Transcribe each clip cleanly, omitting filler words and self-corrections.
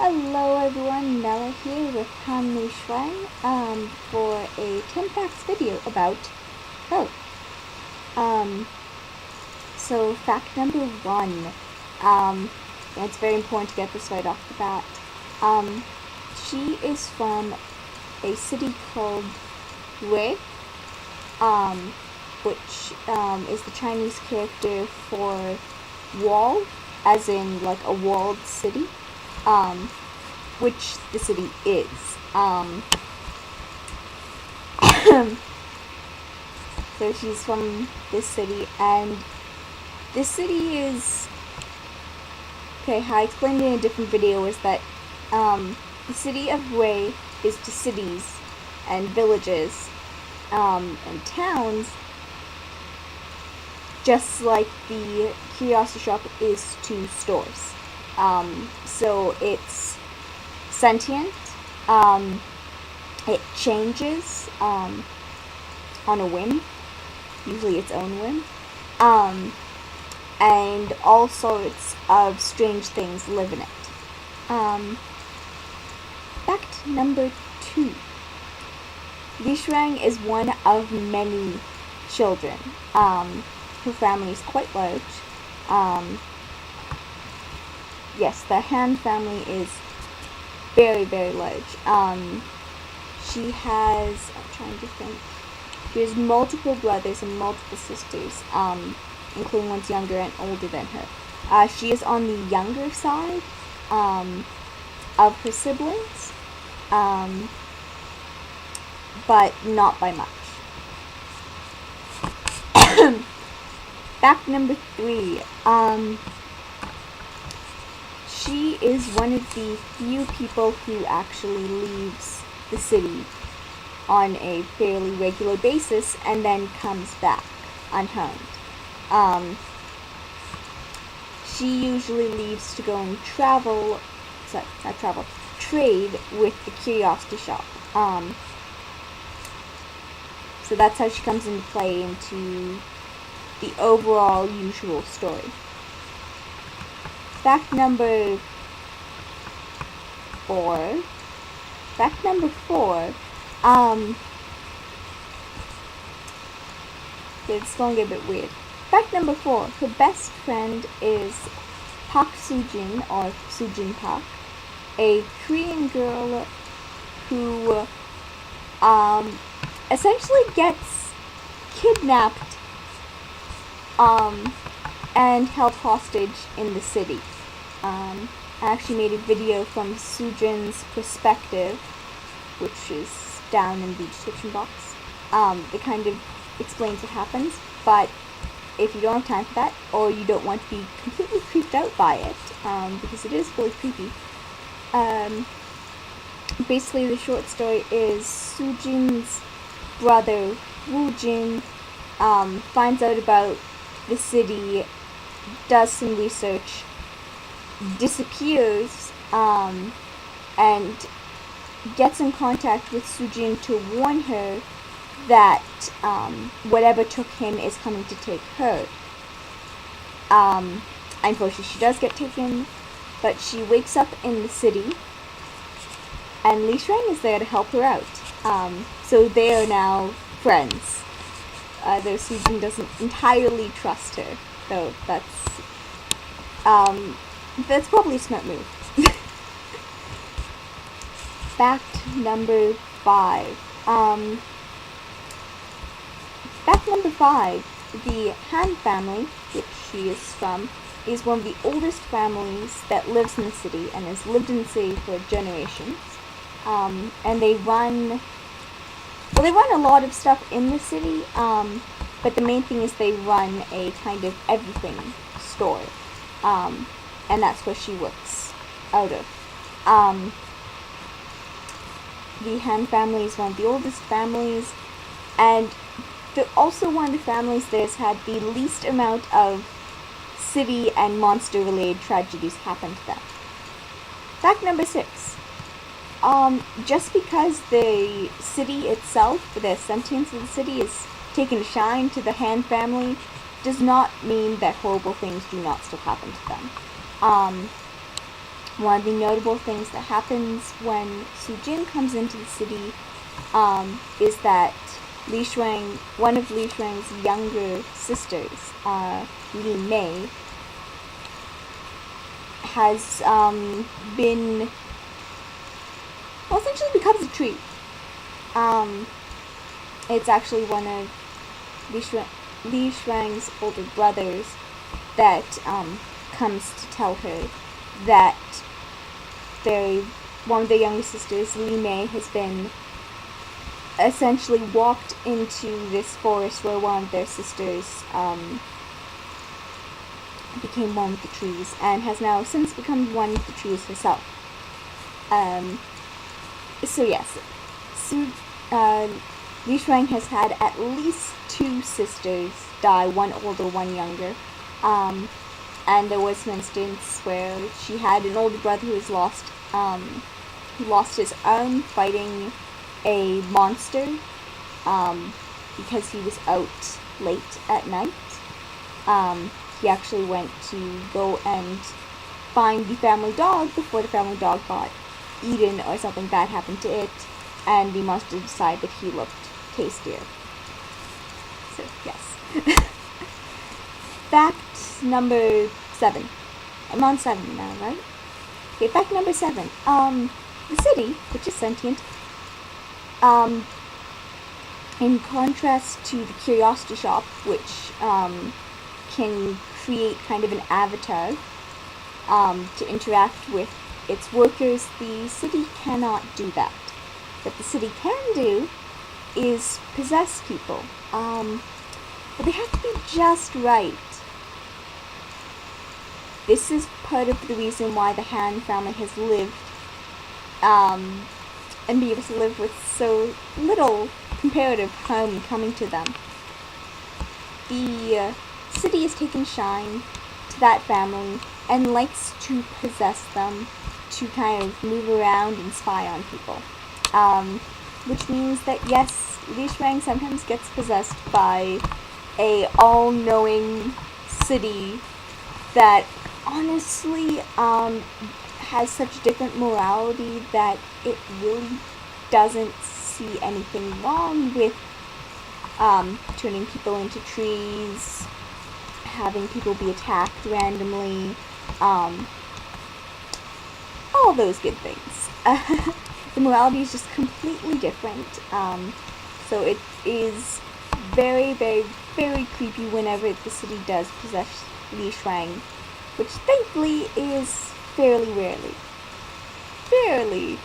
Hello everyone, Nella here with Han Lishuang for a 10 facts video about Ho. So fact number 1, it's very important to get this right off the bat. She is from a city called Wei, which is the Chinese character for wall, as in like a walled city. Which the city is. So she's from this city, and this city is, okay, how I explained in a different video is that the city of Wei is to cities and villages and towns, just like the curiosity shop is to stores. So it's sentient, it changes on a whim, usually its own whim, and all sorts of strange things live in it. Fact number 2. Lishuang is one of many children. Her family is quite large. Yes, the Han family is very, very large. She has, I'm trying to think, she has multiple brothers and multiple sisters, including ones younger and older than her. She is on the younger side of her siblings, but not by much. Fact number 3. She is one of the few people who actually leaves the city on a fairly regular basis and then comes back unharmed. She usually leaves to go and trade with the curiosity shop. So that's how she comes into play into the overall usual story. Fact number 4. Fact number 4. It's going to get a bit weird. Fact number 4. Her best friend is Park Sujin, or Sujin Park, a Korean girl who essentially gets kidnapped and held hostage in the city. I actually made a video from Sujin's perspective, which is down in the description box. It kind of explains what happens, but if you don't have time for that, or you don't want to be completely creeped out by it, because it is really creepy, basically the short story is Sujin's brother, Woojin, finds out about the city, does some research, disappears, and gets in contact with Sujin to warn her that whatever took him is coming to take her. Unfortunately, she does get taken, but she wakes up in the city, and Lishuang is there to help her out. So they are now friends. Though Sujin doesn't entirely trust her, so that's probably a smart move. Fact number 5. Fact number 5. The Han family, which she is from, is one of the oldest families that lives in the city and has lived in the city for generations. And they run a lot of stuff in the city, but the main thing is they run a kind of everything store, and that's where she works out of. The Han family is one of the oldest families, and they're also one of the families that has had the least amount of city and monster-related tragedies happen to them. Fact number 6. Just because the city itself, the sentience of the city, is taken a shine to the Han family, does not mean that horrible things do not still happen to them. one of the notable things that happens when Su Jin comes into the city is that one of Li Shuang's younger sisters, Li Mei, has essentially becomes a tree. It's actually one of Li Shuang's older brothers that comes to tell her that one of their younger sisters, Li Mei, has been essentially walked into this forest where one of their sisters became one with the trees, and has now since become one with the trees herself. So yes, Li Shuang has had at least 2 sisters die, one older, one younger. And there was an instance where she had an older brother who lost his arm fighting a monster because he was out late at night. He actually went to go and find the family dog before the family dog got eaten or something bad happened to it, and the monster decided that he looked tastier. So, yes. Fact number 7. I'm on 7 now, right? Okay, fact number 7. The city, which is sentient, in contrast to the Curiosity Shop, which can create kind of an avatar to interact with its workers, the city cannot do that. What the city can do is possess people, but they have to be just right. This is part of the reason why the Han family has lived and be able to live with so little comparative harm coming to them. The city has taken shine to that family and likes to possess them to kind of move around and spy on people. Which means that yes, Li Shuang sometimes gets possessed by a all-knowing city that honestly has such different morality that it really doesn't see anything wrong with turning people into trees, having people be attacked randomly, all those good things. The morality is just completely different, so it is very, very, very creepy whenever the city does possess Li Shuang, which thankfully is fairly rarely. Fairly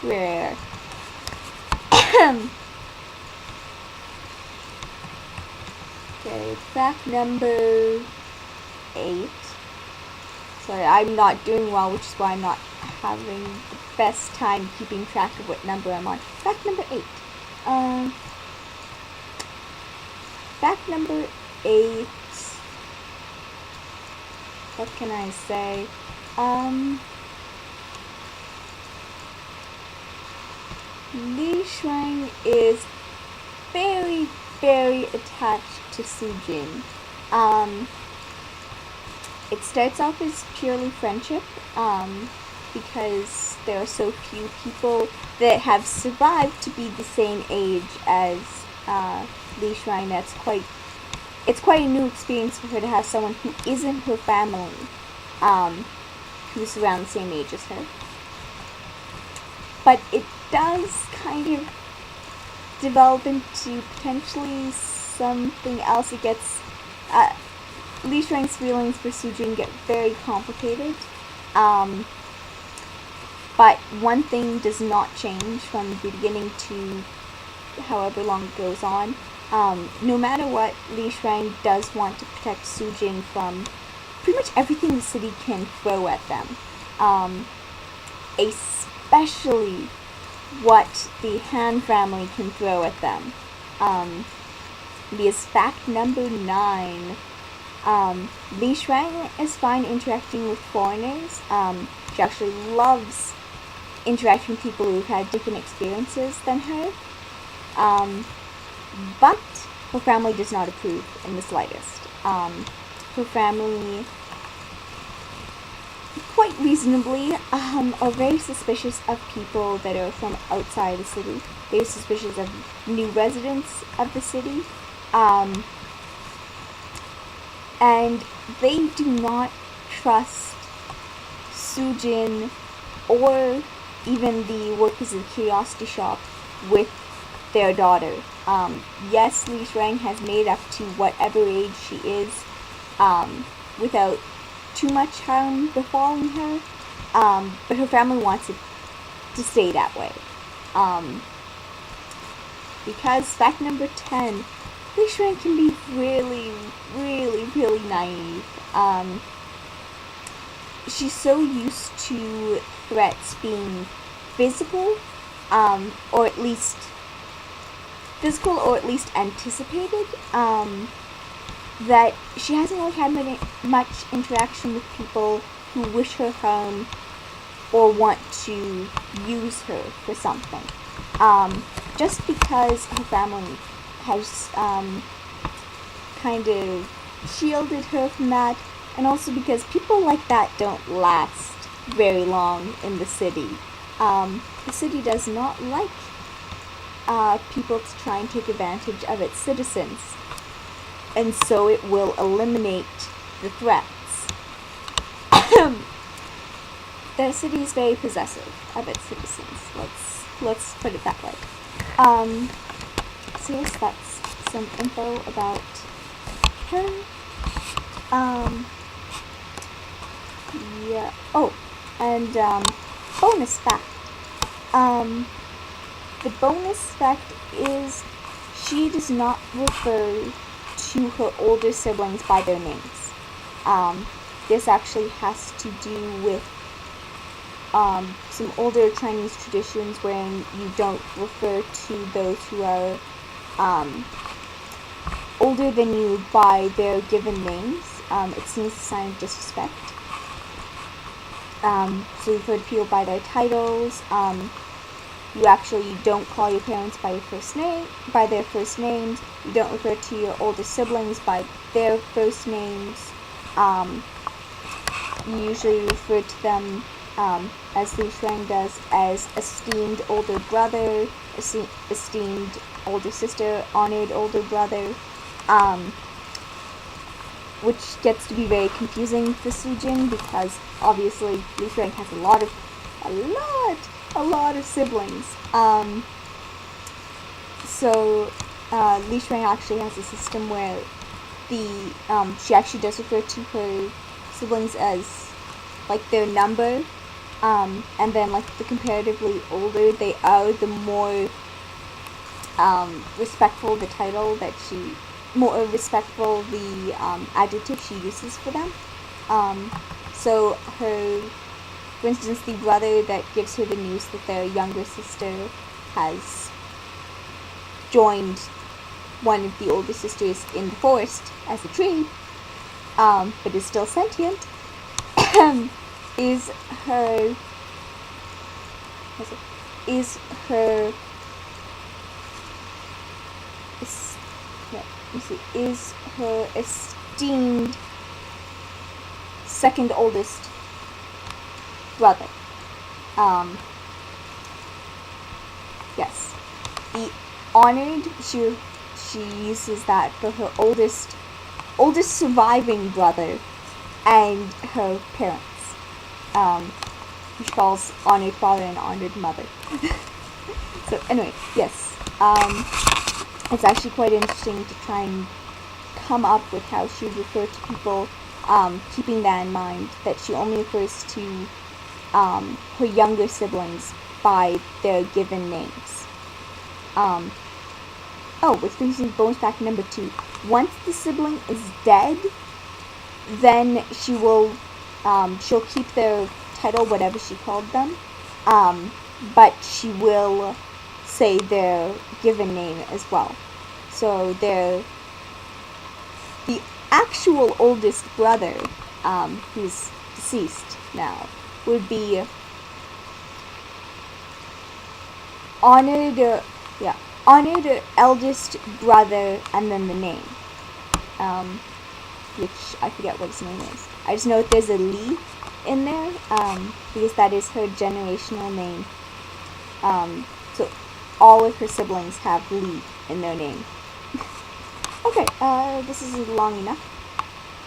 rare. Okay, fact number 8. Sorry, I'm not doing well, which is why I'm not having the best time keeping track of what number I'm on. Fact number 8. Fact number 8. What can I say? Li Shuang is very, very attached to Su Jin. It starts off as purely friendship, because there are so few people that have survived to be the same age as Li Shuang. It's quite a new experience for her to have someone who isn't her family, who's around the same age as her. But it does kind of develop into potentially something else. It gets Li Shuang's feelings for Su Jin get very complicated. But one thing does not change from the beginning to however long it goes on. No matter what, Li Shuang does want to protect Su Jin from pretty much everything the city can throw at them. Especially what the Han family can throw at them. Because fact number 9, Li Shuang is fine interacting with foreigners. She actually loves interacting with people who've had different experiences than her. But her family does not approve in the slightest. Her family quite reasonably, are very suspicious of people that are from outside the city. They're suspicious of new residents of the city. And they do not trust Sujin or even the workers of the curiosity shop with their daughter. Yes, Lishuang has made up to whatever age she is without too much harm befalling her, but her family wants it to stay that way. Because fact number 10, Lishuang can be really, really, really naive. She's so used to threats being physical, or at least anticipated, that she hasn't really had much interaction with people who wish her harm or want to use her for something. Just because her family has kind of shielded her from that, and also because people like that don't last very long in the city. The city does not like people to try and take advantage of its citizens, and so it will eliminate the threats. The city is very possessive of its citizens. Let's put it that way. So yes, that's some info about her. Yeah. Oh, and bonus fact. The bonus fact is she does not refer to her older siblings by their names. This actually has to do with some older Chinese traditions wherein you don't refer to those who are older than you by their given names. It seems a sign of disrespect. So you refer to people by their titles. You don't call your parents by their first names. You don't refer to your older siblings by their first names. You usually refer to them, as Lishuang does, as esteemed older brother, esteemed older sister, honored older brother, which gets to be very confusing for Sujin because obviously Lishuang has a lot of siblings. So Lishuang actually has a system where she actually does refer to her siblings as like their number, and then like the comparatively older they are, the more respectful the title that more respectful the adjective she uses for them. So for instance, the brother that gives her the news that their younger sister has joined one of the older sisters in the forest as a tree, but is still sentient, is her esteemed second oldest brother. Yes, the honored, she uses that for her oldest surviving brother and her parents. She calls honored father and honored mother. So anyway, yes, it's actually quite interesting to try and come up with how she would refer to people, keeping that in mind, that she only refers to her younger siblings by their given names. Which brings me to bonus fact number 2. Once the sibling is dead, then she'll keep their title, whatever she called them, but she will say their given name as well. So the actual oldest brother, who's deceased now, would be honored eldest brother, and then the name, which I forget what his name is. I just know that there's a Li in there, because that is her generational name. So all of her siblings have Li in their name. Okay, this is long enough.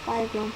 Bye everyone.